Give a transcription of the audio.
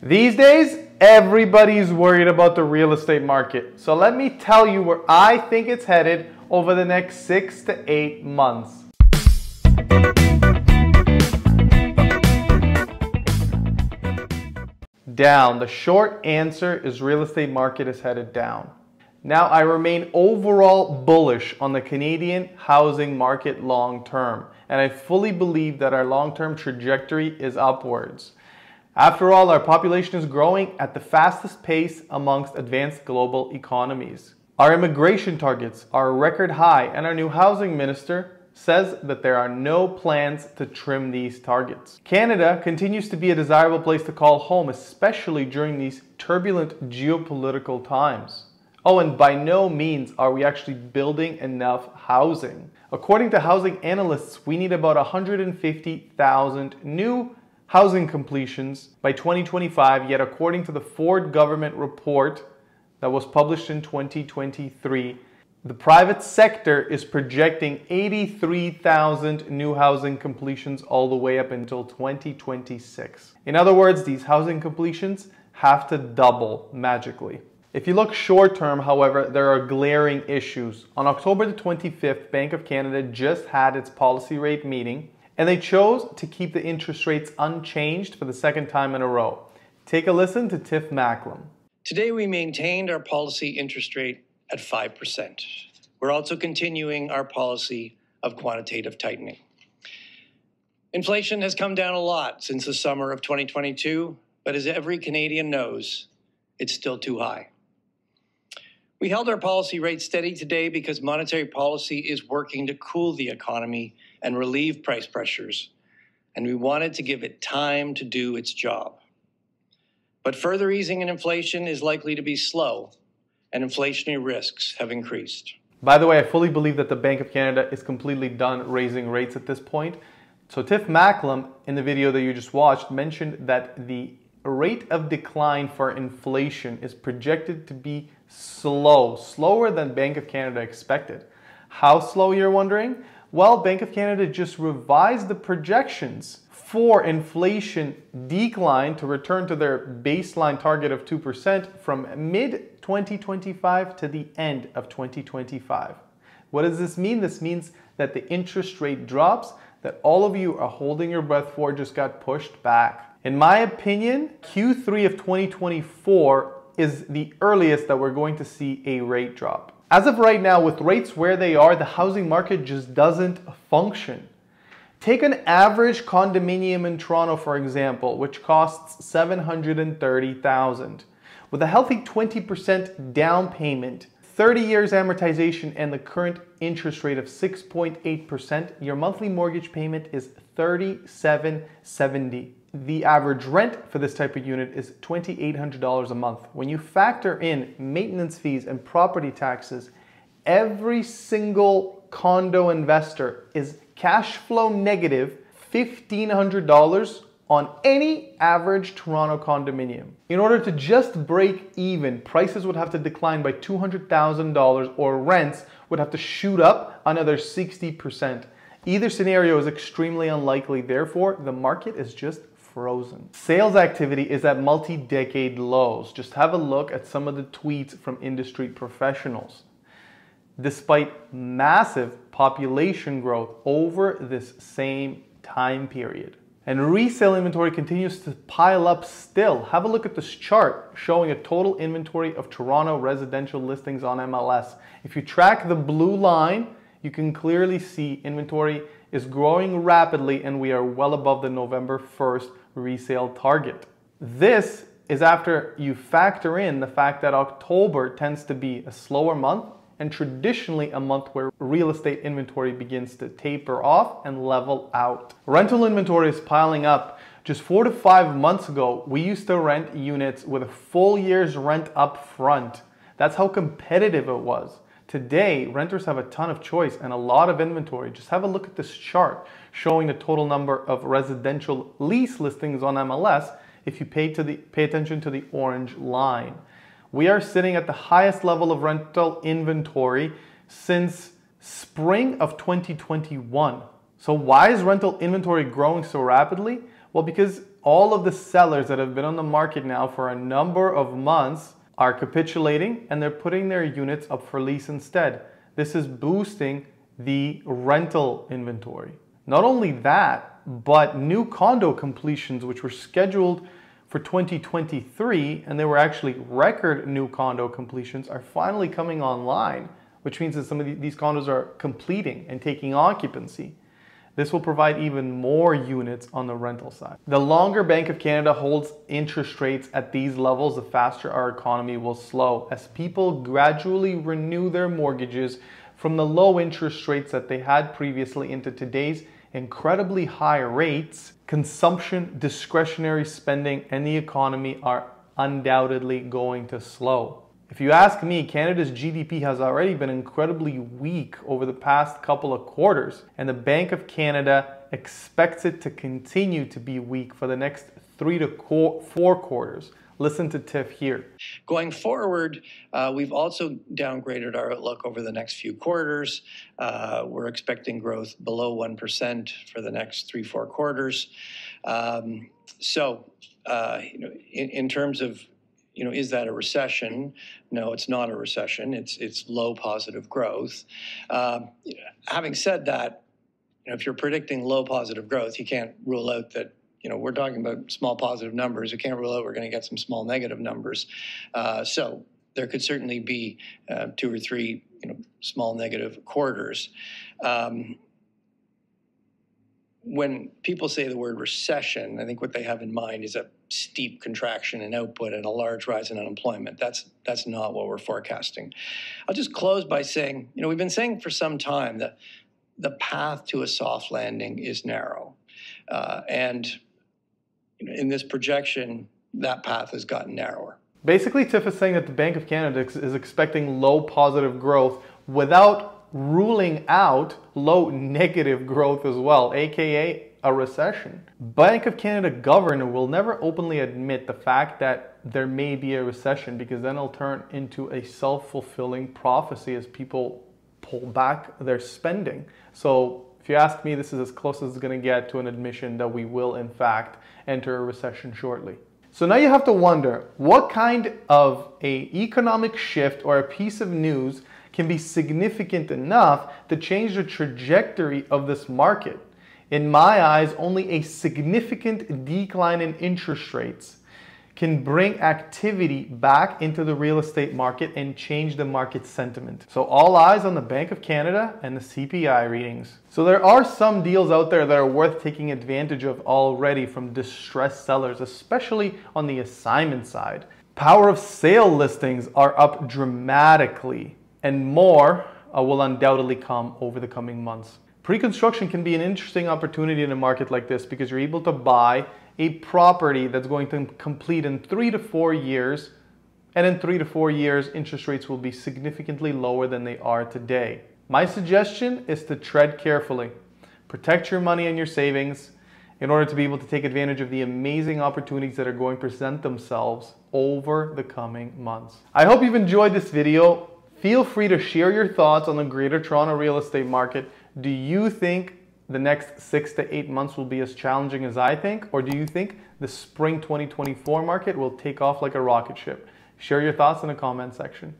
These days, everybody's worried about the real estate market. So let me tell you where I think it's headed over the next 6 to 8 months. Down. The short answer is real estate market is headed down. Now, I remain overall bullish on the Canadian housing market long term, and I fully believe that our long-term trajectory is upwards. After all, our population is growing at the fastest pace amongst advanced global economies. Our immigration targets are record high, and our new housing minister says that there are no plans to trim these targets. Canada continues to be a desirable place to call home, especially during these turbulent geopolitical times. Oh, and by no means are we actually building enough housing. According to housing analysts, we need about 150,000 new housing completions by 2025, yet according to the Ford government report that was published in 2023, the private sector is projecting 83,000 new housing completions all the way up until 2026. In other words, these housing completions have to double magically. If you look short term, however, there are glaring issues. On October the 25th, Bank of Canada just had its policy rate meeting, and they chose to keep the interest rates unchanged for the second time in a row. Take a listen to Tiff Macklem. Today we maintained our policy interest rate at 5%. We're also continuing our policy of quantitative tightening. Inflation has come down a lot since the summer of 2022, but as every Canadian knows, it's still too high. We held our policy rate steady today because monetary policy is working to cool the economy and relieve price pressures, and we wanted to give it time to do its job. But further easing in inflation is likely to be slow, and inflationary risks have increased. By the way, I fully believe that the Bank of Canada is completely done raising rates at this point. So Tiff Macklem, in the video that you just watched, mentioned that the rate of decline for inflation is projected to be slower than Bank of Canada expected. How slow, you're wondering? Well, Bank of Canada just revised the projections for inflation decline to return to their baseline target of 2% from mid-2025 to the end of 2025. What does this mean? This means that the interest rate drops that all of you are holding your breath for just got pushed back. In my opinion, Q3 of 2024 is the earliest that we're going to see a rate drop. As of right now, with rates where they are, the housing market just doesn't function. Take an average condominium in Toronto, for example, which costs $730,000. With a healthy 20% down payment, 30 years amortization, and the current interest rate of 6.8%, your monthly mortgage payment is $3,770. The average rent for this type of unit is $2,800 a month. When you factor in maintenance fees and property taxes, every single condo investor is cash flow negative $1,500 on any average Toronto condominium. In order to just break even, prices would have to decline by $200,000 or rents would have to shoot up another 60%. Either scenario is extremely unlikely, therefore the market is just frozen. Sales activity is at multi-decade lows. Just have a look at some of the tweets from industry professionals. Despite massive population growth over this same time period. And resale inventory continues to pile up still. Have a look at this chart showing a total inventory of Toronto residential listings on MLS. If you track the blue line, you can clearly see inventory is growing rapidly and we are well above the November 1st resale target. This is after you factor in the fact that October tends to be a slower month and traditionally a month where real estate inventory begins to taper off and level out. Rental inventory is piling up. Just 4 to 5 months ago, we used to rent units with a full year's rent up front. That's how competitive it was. Today, renters have a ton of choice and a lot of inventory. Just have a look at this chart showing the total number of residential lease listings on MLS if you pay attention to the orange line. We are sitting at the highest level of rental inventory since spring of 2021. So why is rental inventory growing so rapidly? Well, because all of the sellers that have been on the market now for a number of months are capitulating and they're putting their units up for lease instead. This is boosting the rental inventory. Not only that, but new condo completions, which were scheduled for 2023, and they were actually record new condo completions, are finally coming online, which means that some of these condos are completing and taking occupancy. This will provide even more units on the rental side. The longer Bank of Canada holds interest rates at these levels, the faster our economy will slow, as people gradually renew their mortgages from the low interest rates that they had previously into today's incredibly high rates. Consumption, discretionary spending, and the economy are undoubtedly going to slow. If you ask me, Canada's GDP has already been incredibly weak over the past couple of quarters, and the Bank of Canada expects it to continue to be weak for the next 3 to 4 quarters. Listen to Tiff here. Going forward, we've also downgraded our outlook over the next few quarters. We're expecting growth below 1% for the next 3-4 quarters. In terms of, is that a recession? No, it's not a recession. It's low positive growth. Having said that, if you're predicting low positive growth, you can't rule out that, we're talking about small positive numbers. You can't rule out we're going to get some small negative numbers. So there could certainly be 2 or 3, small negative quarters. When people say the word recession, I think what they have in mind is a steep contraction in output and a large rise in unemployment. That's not what we're forecasting. I'll just close by saying, we've been saying for some time that the path to a soft landing is narrow. In this projection, that path has gotten narrower. Basically, Tiff is saying that the Bank of Canada is expecting low positive growth without ruling out low negative growth as well, aka a recession. Bank of Canada governor will never openly admit the fact that there may be a recession, because then it'll turn into a self-fulfilling prophecy as people pull back their spending. So if you ask me, this is as close as it's going to get to an admission that we will in fact enter a recession shortly. So now you have to wonder, what kind of an economic shift or a piece of news can be significant enough to change the trajectory of this market? In my eyes, only a significant decline in interest rates can bring activity back into the real estate market and change the market sentiment. So all eyes on the Bank of Canada and the CPI readings. So there are some deals out there that are worth taking advantage of already from distressed sellers, especially on the assignment side. Power of sale listings are up dramatically, and more will undoubtedly come over the coming months. Pre-construction can be an interesting opportunity in a market like this, because you're able to buy a property that's going to complete in 3 to 4 years, and in 3 to 4 years, interest rates will be significantly lower than they are today. My suggestion is to tread carefully. Protect your money and your savings in order to be able to take advantage of the amazing opportunities that are going to present themselves over the coming months. I hope you've enjoyed this video. Feel free to share your thoughts on the Greater Toronto real estate market. Do you think the next 6 to 8 months will be as challenging as I think? Or do you think the spring 2024 market will take off like a rocket ship? Share your thoughts in the comment section.